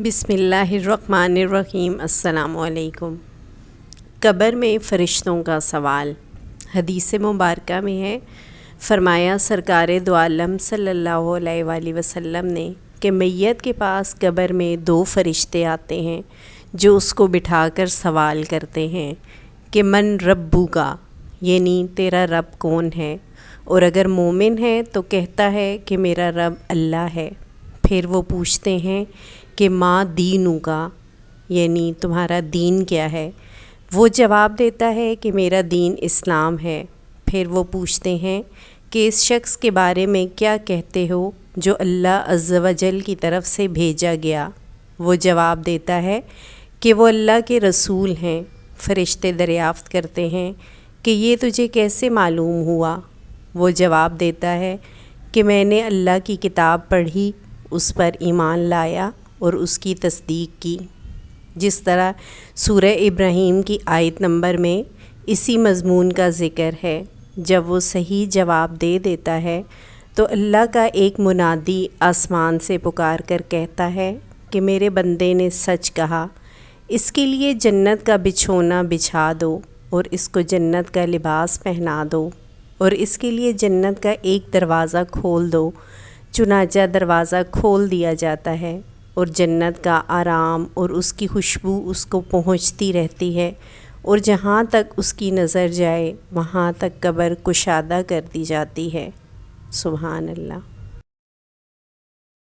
बिस्मिल्लाहिर्रहमानिर्रहीम। अस्सलामु अलैकुम। कब्र में फ़रिश्तों का सवाल। हदीस मुबारका में है, फ़रमाया सरकार दो आलम सल्लल्लाहु अलैहि वसल्लम ने कि मैयत के पास कब्र में दो फ़रिश्ते आते हैं जो उसको बिठाकर सवाल करते हैं कि मन रब्बू का, यानी तेरा रब कौन है। और अगर मोमिन है तो कहता है कि मेरा रब अल्लाह है। फिर वो पूछते हैं कि माँ दीनू का, यानी तुम्हारा दीन क्या है। वो जवाब देता है कि मेरा दीन इस्लाम है। फिर वो पूछते हैं कि इस शख्स के बारे में क्या कहते हो जो अल्लाह अज़्ज़ व जल की तरफ से भेजा गया। वो जवाब देता है कि वो अल्लाह के रसूल हैं। फ़रिश्ते दरियाफ़्त करते हैं कि ये तुझे कैसे मालूम हुआ। वो जवाब देता है कि मैंने अल्लाह की किताब पढ़ी, उस पर ईमान लाया और उसकी तस्दीक की। जिस तरह सूरह इब्राहीम की आयत नंबर में इसी मज़मून का ज़िक्र है। जब वो सही जवाब दे देता है तो अल्लाह का एक मुनादी आसमान से पुकार कर कहता है कि मेरे बंदे ने सच कहा, इसके लिए जन्नत का बिछोना बिछा दो और इसको जन्नत का लिबास पहना दो और इसके लिए जन्नत का एक दरवाज़ा खोल दो। चुनाचा दरवाज़ा खोल दिया जाता है और जन्नत का आराम और उसकी खुशबू उसको पहुंचती रहती है और जहाँ तक उसकी नज़र जाए वहाँ तक कब्र कुशादा कर दी जाती है। सुभान अल्लाह।